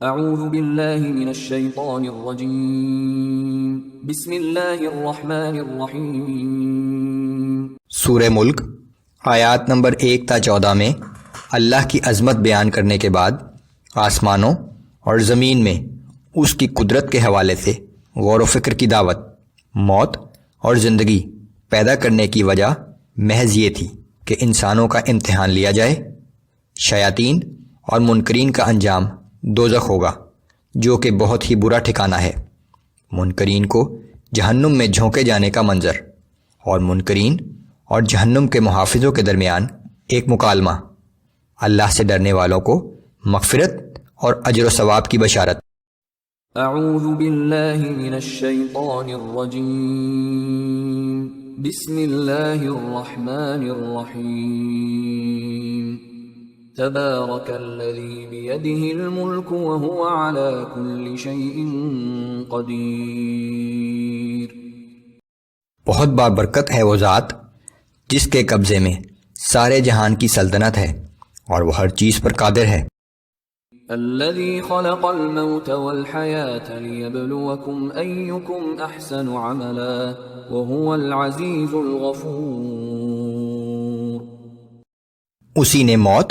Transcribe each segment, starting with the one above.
اعوذ باللہ من الشیطان الرجیم بسم اللہ الرحمن الرحیم۔ سورہ ملک آیات نمبر 1 تا 14 میں اللہ کی عظمت بیان کرنے کے بعد آسمانوں اور زمین میں اس کی قدرت کے حوالے سے غور و فکر کی دعوت۔ موت اور زندگی پیدا کرنے کی وجہ محض یہ تھی کہ انسانوں کا امتحان لیا جائے۔ شیاطین اور منکرین کا انجام دوزخ ہوگا، جو کہ بہت ہی برا ٹھکانہ ہے۔ منکرین کو جہنم میں جھونکے جانے کا منظر، اور منکرین اور جہنم کے محافظوں کے درمیان ایک مکالمہ۔ اللہ سے ڈرنے والوں کو مغفرت اور اجر و ثواب کی بشارت۔ اعوذ باللہ من الشیطان الرجیم بسم اللہ الرحمن الرحیم۔ تبارک الذی بیدہ الملک وہو علی کل شیء قدیر۔ بہت بابرکت ہے وہ ذات جس کے قبضے میں سارے جہان کی سلطنت ہے اور وہ ہر چیز پر قادر ہے۔ الذي خلق الموت والحياة ليبلوكم أيكم أحسن عملا وهو العزيز الغفور۔ اسی نے موت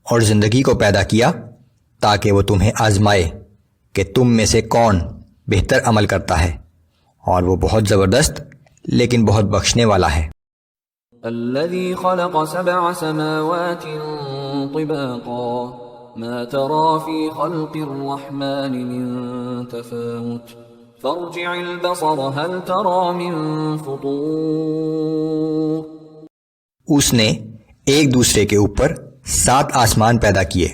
اور زندگی کو پیدا کیا تاکہ وہ تمہیں آزمائے کہ تم میں سے کون بہتر عمل کرتا ہے، اور وہ بہت زبردست لیکن بہت بخشنے والا ہے۔ الذي خلق 7 سماوات طباقا ما ترى في خلق الرحمن من تفاوت فارجع البصر هل ترى من فطور۔ اس نے ایک دوسرے کے اوپر 7 آسمان پیدا کیے،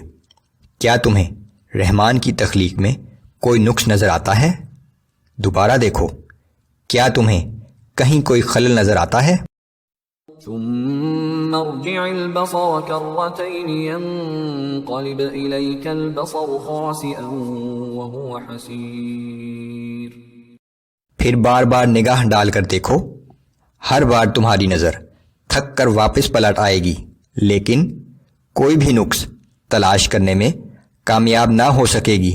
کیا تمہیں رحمان کی تخلیق میں کوئی نقص نظر آتا ہے؟ دوبارہ دیکھو، کیا تمہیں کہیں کوئی خلل نظر آتا ہے؟ ثم ارجع البصر كرتين ينقلب إليك البصر خاسئا وهو حسير۔ پھر بار بار نگاہ ڈال کر دیکھو، ہر بار تمہاری نظر تھک کر واپس پلٹ آئے گی، لیکن کوئی بھی نقص تلاش کرنے میں کامیاب نہ ہو سکے گی۔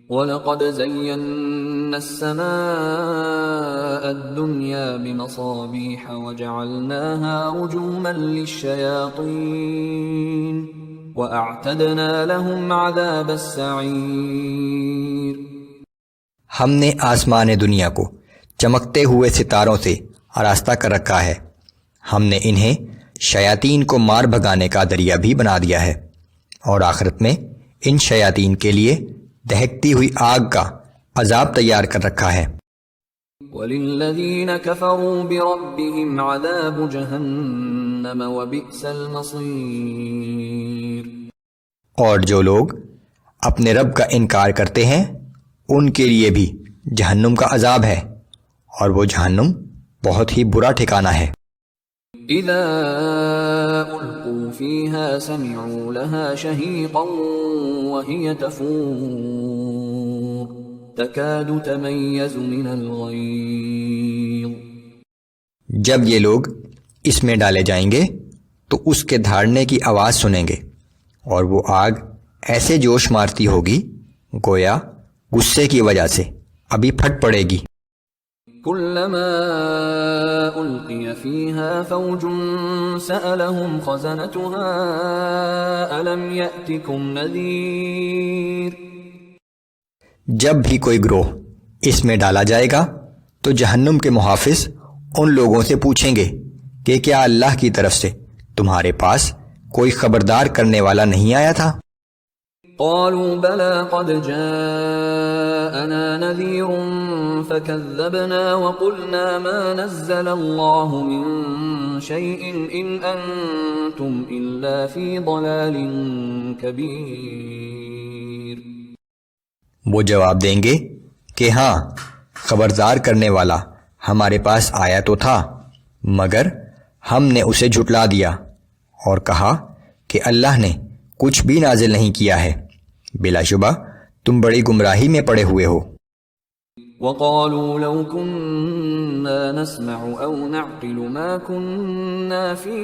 وَلَقَدْ زَيَّنَّا السَّمَاءَ الدُّنْيَا بِمَصَابِيحَ وَجَعَلْنَاهَا رُجُومًا لِلشَّيَاطِينِ وَأَعْتَدْنَا لَهُمْ عَذَابَ السَّعِيرِ۔ ہم نے آسمان دنیا کو چمکتے ہوئے ستاروں سے آراستہ کر رکھا ہے، ہم نے انہیں شیاطین کو مار بھگانے کا ذریعہ بھی بنا دیا ہے، اور آخرت میں ان شیاطین کے لیے دہکتی ہوئی آگ کا عذاب تیار کر رکھا ہے۔ وَلِلَّذِينَ كَفَرُوا بِرَبِّهِمْ عَذَابُ جَهَنَّمَ وَبِئْسَ الْمَصِيرُ۔ اور جو لوگ اپنے رب کا انکار کرتے ہیں ان کے لیے بھی جہنم کا عذاب ہے، اور وہ جہنم بہت ہی برا ٹھکانہ ہے۔ اذا القوا فيها سمعوا لها شهيقا وهي تفور تكاد تميز من الغيظ۔ جب یہ لوگ اس میں ڈالے جائیں گے تو اس کے دھاڑنے کی آواز سنیں گے، اور وہ آگ ایسے جوش مارتی ہوگی گویا غصے کی وجہ سے ابھی پھٹ پڑے گی۔ كلما ألقي فيها فوج سألهم خزنتها ألم يأتكم نذير۔ جب بھی کوئی گروہ اس میں ڈالا جائے گا تو جہنم کے محافظ ان لوگوں سے پوچھیں گے کہ کیا اللہ کی طرف سے تمہارے پاس کوئی خبردار کرنے والا نہیں آیا تھا؟ قالوا بلى قد جاءنا نذير فكذبنا وقلنا ما نزل الله من شيء إن أنتم إلا في ضلال كبير۔ وہ جواب دیں گے کہ ہاں، خبردار کرنے والا ہمارے پاس آیا تو تھا، مگر ہم نے اسے جھٹلا دیا اور کہا کہ اللہ نے کچھ بھی نازل نہیں کیا ہے، بلا شبہ تم بڑی گمراہی میں پڑے ہوئے ہو۔ وقالوا لو كنا نسمع او نعقل ما كنا في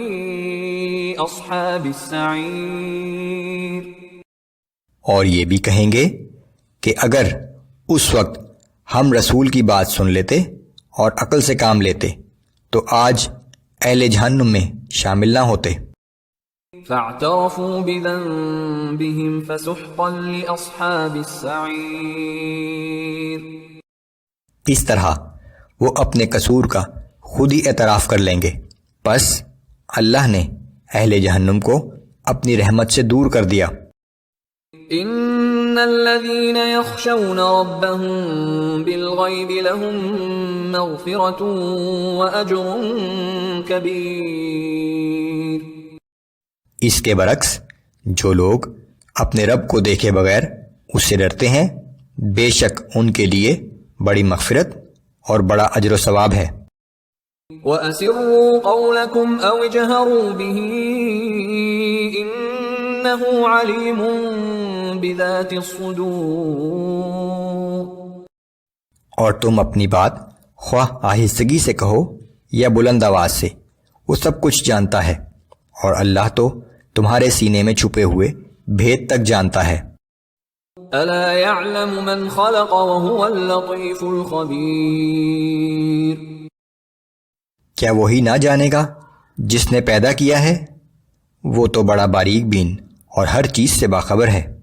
اصحاب السعير۔ اور یہ بھی کہیں گے کہ اگر اس وقت ہم رسول کی بات سن لیتے اور عقل سے کام لیتے تو آج اہل جہنم میں شامل نہ ہوتے۔ فاعترفوا بذنبهم فسحقا لأصحاب السعير۔ اس طرح وہ اپنے قصور کا خود ہی اعتراف کر لیں گے، پس اللہ نے اہل جہنم کو اپنی رحمت سے دور کر دیا۔ ان الذين يخشون ربهم بالغيب لهم مغفرة واجر كبير۔ اس کے برعکس جو لوگ اپنے رب کو دیکھے بغیر اس سے ڈرتے ہیں، بے شک ان کے لیے بڑی مغفرت اور بڑا اجر و ثواب ہے۔ وَأَسِرُّوا قَوْلَكُمْ أَوْ اجْهَرُوا بِهِ إِنَّهُ عَلِيمٌ بِذَاتِ الصُّدُورِ۔ اور تم اپنی بات خواہ آہستگی سے کہو یا بلند آواز سے، وہ سب کچھ جانتا ہے، اور اللہ تو تمہارے سینے میں چھپے ہوئے بھید تک جانتا ہے۔ أَلَا يَعْلَمُ مَنْ خَلَقَ وَهُوَ اللَّطِيفُ الْخَبِيرُ۔ کیا وہی نہ جانے گا جس نے پیدا کیا ہے؟ وہ تو بڑا باریک بین اور ہر چیز سے باخبر ہے۔